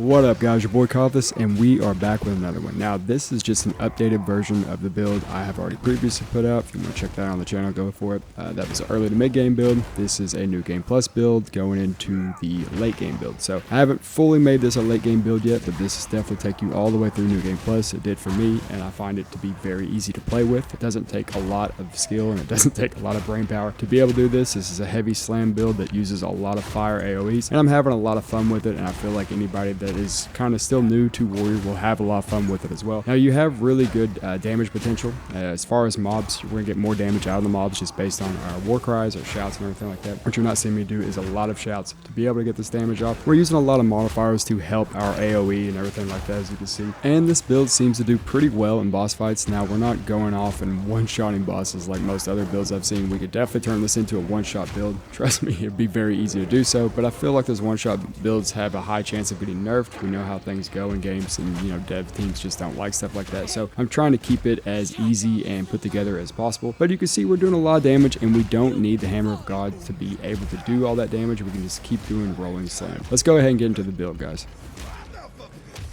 What up guys, your boy Coffice, and we are back with another one. Now this is just an updated version of the build I have already previously put out. If you want to check that out on the channel, go for it. That was an early to mid game build. This is a new game plus build going into the late game build. So I haven't fully made this a late game build yet, but this is definitely take you all the way through new game plus. It did for me, and I find it to be very easy to play with. It doesn't take a lot of skill and it doesn't take a lot of brain power to be able to do this. This is a heavy slam build that uses a lot of fire AOEs, and I'm having a lot of fun with it, and I feel like anybody that is kind of still new to Warrior will have a lot of fun with it as well. Now you have really good damage potential. As far as mobs, we're going to get more damage out of the mobs just based on our war cries, our shouts, and everything like that. What you're not seeing me do is a lot of shouts to be able to get this damage off. We're using a lot of modifiers to help our AOE and everything like that, as you can see. And this build seems to do pretty well in boss fights. Now we're not going off and one-shotting bosses like most other builds I've seen. We could definitely turn this into a one-shot build. Trust me, it'd be very easy to do so, but I feel like those one-shot builds have a high chance of getting nerfed. We know how things go in games, and you know, dev teams just don't like stuff like that. So I'm trying to keep it as easy and put together as possible. But you can see we're doing a lot of damage, and we don't need the Hammer of God to be able to do all that damage. We can just keep doing rolling slam. Let's go ahead and get into the build, guys.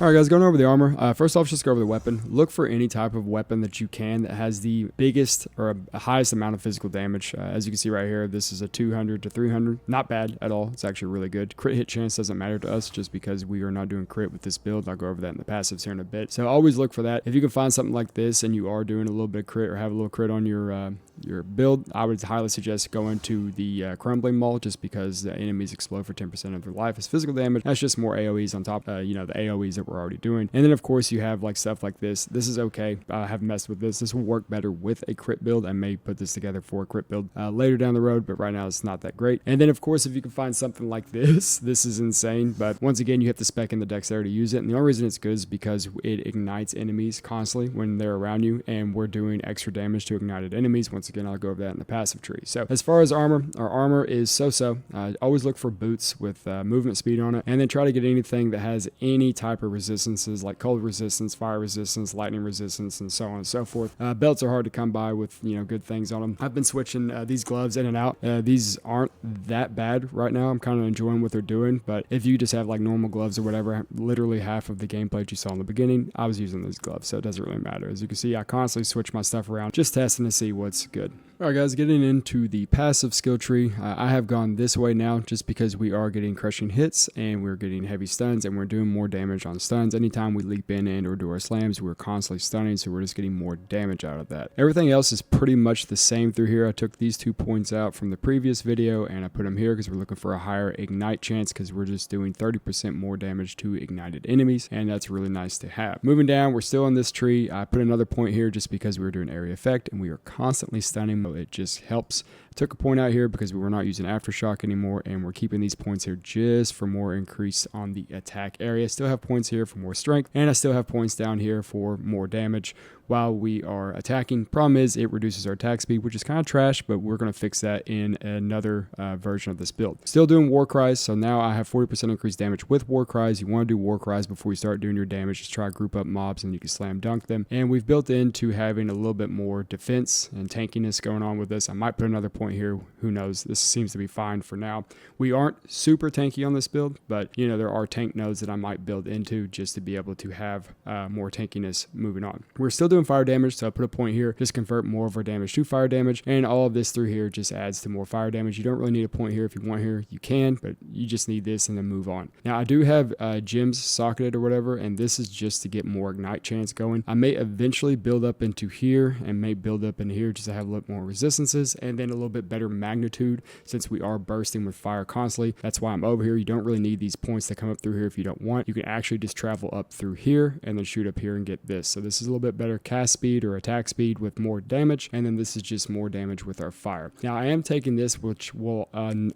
Alright guys, going over the armor. First off, just go over the weapon. Look for any type of weapon that you can that has the biggest or highest amount of physical damage. As you can see right here, this is a 200 to 300. Not bad at all. It's actually really good. Crit hit chance doesn't matter to us just because we are not doing crit with this build. I'll go over that in the passives here in a bit. So always look for that. If you can find something like this and you are doing a little bit of crit or have a little crit on your build, I would highly suggest going to the crumbling maul, just because the enemies explode for 10% of their life as physical damage. That's just more AOEs on top, you know, the AOEs that we're already doing. And then of course you have like stuff like this. This is okay. I haven't messed with this. This will work better with a crit build. I may put this together for a crit build later down the road, but right now it's not that great. And then of course, if you can find something like this is insane. But once again, you have to spec in the dexterity to use it. And the only reason it's good is because it ignites enemies constantly when they're around you, and we're doing extra damage to ignited enemies. Once again, I'll go over that in the passive tree. So as far as armor, our armor is so-so. Always look for boots with movement speed on it, and then try to get anything that has any type of resistances like cold resistance, fire resistance, lightning resistance, and so on and so forth. Belts are hard to come by with, you know, good things on them. I've been switching these gloves in and out. These aren't that bad right now. I'm kind of enjoying what they're doing, but if you just have like normal gloves or whatever, literally half of the gameplay that you saw in the beginning, I was using these gloves, so it doesn't really matter. As you can see, I constantly switch my stuff around, just testing to see what's good. Alright guys, getting into the passive skill tree, I have gone this way now just because we are getting crushing hits and we're getting heavy stuns, and we're doing more damage on stuns. Anytime we leap in and or do our slams, we're constantly stunning, so we're just getting more damage out of that. Everything else is pretty much the same through here. I took these 2 points out from the previous video and I put them here because we're looking for a higher ignite chance, because we're just doing 30% more damage to ignited enemies, and that's really nice to have. Moving down, we're still in this tree. I put another point here just because we were doing area effect and we are constantly stunning. It just helps. Took a point out here because we were not using aftershock anymore, and we're keeping these points here just for more increase on the attack area. Still have points here for more strength, and I still have points down here for more damage while we are attacking. Problem is, it reduces our attack speed, which is kind of trash, but we're going to fix that in another version of this build. Still doing war cries, so now I have 40% increased damage with war cries. You want to do war cries before you start doing your damage. Just try to group up mobs and you can slam dunk them. And we've built into having a little bit more defense and tankiness going on with this. I might put another point here. Who knows? This seems to be fine for now. We aren't super tanky on this build, but you know, there are tank nodes that I might build into just to be able to have more tankiness moving on. We're still doing fire damage, so I put a point here. Just convert more of our damage to fire damage, and all of this through here just adds to more fire damage. You don't really need a point here. If you want here, you can, but you just need this and then move on. Now I do have gems socketed or whatever, and this is just to get more ignite chance going. I may eventually build up into here and may build up in here just to have a little more resistances and then a little bit better magnitude, since we are bursting with fire constantly. That's why I'm over here. You don't really need these points that come up through here if you don't want. You can actually just travel up through here and then shoot up here and get this. So this is a little bit better cast speed or attack speed with more damage, and then this is just more damage with our fire. Now I am taking this, which will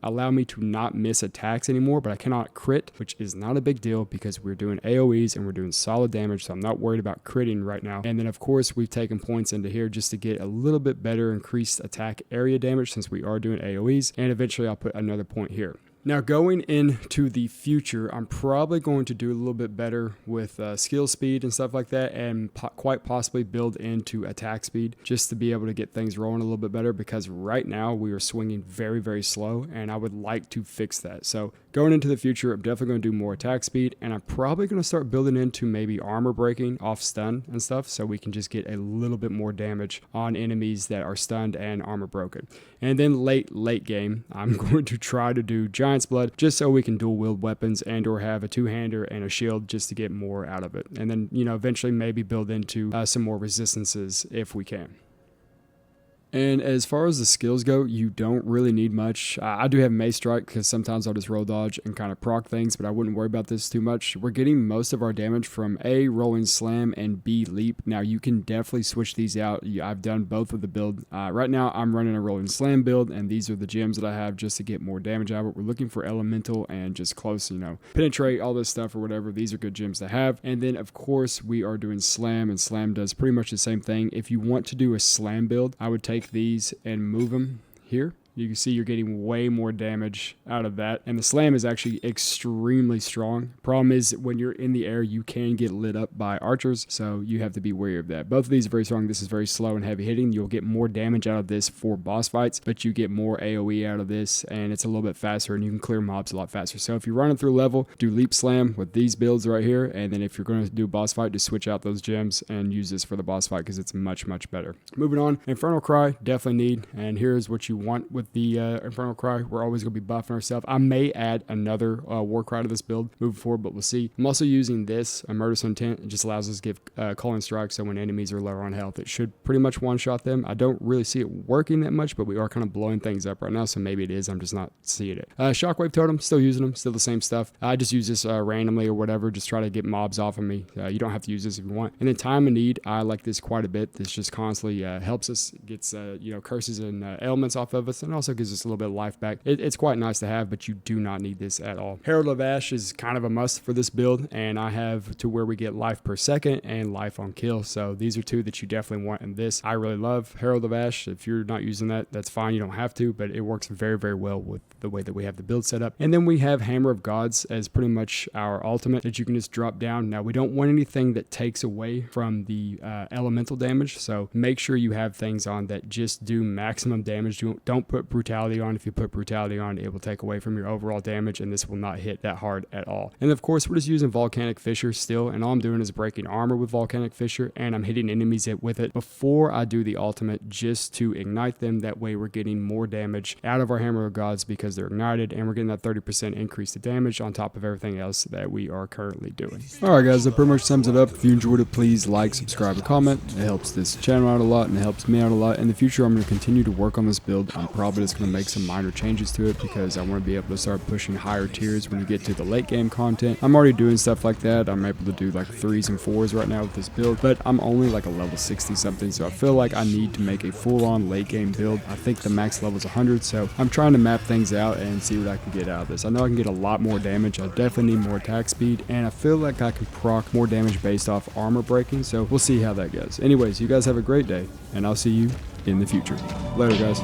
allow me to not miss attacks anymore, but I cannot crit, which is not a big deal because we're doing AOEs and we're doing solid damage, so I'm not worried about critting right now. And then of course we've taken points into here just to get a little bit better increased attack area damage, since we are doing AOEs, and eventually I'll put another point here. Now going into the future, I'm probably going to do a little bit better with skill speed and stuff like that, and quite possibly build into attack speed just to be able to get things rolling a little bit better, because right now we are swinging very, very slow, and I would like to fix that. So going into the future, I'm definitely going to do more attack speed, and I'm probably going to start building into maybe armor breaking off stun and stuff, so we can just get a little bit more damage on enemies that are stunned and armor broken. And then late game, I'm going to try to do Giant's Blood just so we can dual wield weapons and or have a two-hander and a shield just to get more out of it. And then, you know, eventually maybe build into some more resistances if we can. And as far as the skills go, you don't really need much. I do have Mace Strike because sometimes I'll just roll dodge and kind of proc things, but I wouldn't worry about this too much. We're getting most of our damage from A, Rolling Slam, and B, Leap. Now, you can definitely switch these out. I've done both of the build. Right now, I'm running a Rolling Slam build, and these are the gems that I have just to get more damage out of it. We're looking for Elemental and just close, you know, penetrate, all this stuff or whatever. These are good gems to have. And then, of course, we are doing Slam, and Slam does pretty much the same thing. If you want to do a Slam build, I would take these and move them here. You can see you're getting way more damage out of that. And the slam is actually extremely strong. Problem is when you're in the air, you can get lit up by archers. So you have to be wary of that. Both of these are very strong. This is very slow and heavy hitting. You'll get more damage out of this for boss fights, but you get more AOE out of this and it's a little bit faster and you can clear mobs a lot faster. So if you're running through level, do leap slam with these builds right here. And then if you're going to do a boss fight, just switch out those gems and use this for the boss fight because it's much, much better. Moving on, Infernal Cry, definitely need. And here's what you want with the Infernal Cry. We're always going to be buffing ourselves. I may add another War Cry to this build moving forward, but we'll see. I'm also using this, a Murderous Intent. It just allows us to give Calling Strike, so when enemies are lower on health, it should pretty much one-shot them. I don't really see it working that much, but we are kind of blowing things up right now, so maybe it is. I'm just not seeing it. Shockwave Totem, still using them, still the same stuff. I just use this randomly or whatever, just try to get mobs off of me. You don't have to use this if you want. And then Time of Need, I like this quite a bit. This just constantly helps us, gets curses and ailments off of us, and also gives us a little bit of life back. It's quite nice to have, but you do not need this at all. Herald of Ash is kind of a must for this build, and I have to where we get life per second and life on kill. So these are two that you definitely want in this. I really love Herald of Ash. If you're not using that, that's fine. You don't have to, but it works very, very well with the way that we have the build set up. And then we have Hammer of Gods as pretty much our ultimate that you can just drop down. Now, we don't want anything that takes away from the elemental damage, so make sure you have things on that just do maximum damage. Don't put Brutality on. If you put Brutality on, it will take away from your overall damage, and this will not hit that hard at all. And of course, we're just using Volcanic Fissure still, and all I'm doing is breaking armor with Volcanic Fissure, and I'm hitting enemies with it before I do the ultimate just to ignite them. That way we're getting more damage out of our Hammer of Gods because they're ignited, and we're getting that 30% increase to damage on top of everything else that we are currently doing. Alright guys, that pretty much sums it up. If you enjoyed it, please like, subscribe, and comment. It helps this channel out a lot, and it helps me out a lot. In the future, I'm going to continue to work on this build. I'm probably just going to make some minor changes to it because I want to be able to start pushing higher tiers when you get to the late game content. I'm already doing stuff like that. I'm able to do like 3s and 4s right now with this build, but I'm only like a level 60 something, so I feel like I need to make a full-on late game build. I think the max level is 100, so I'm trying to map things out and see what I can get out of this. I know I can get a lot more damage. I definitely need more attack speed, and I feel like I can proc more damage based off armor breaking, so we'll see how that goes. Anyways, you guys have a great day, and I'll see you in the future. Later, guys.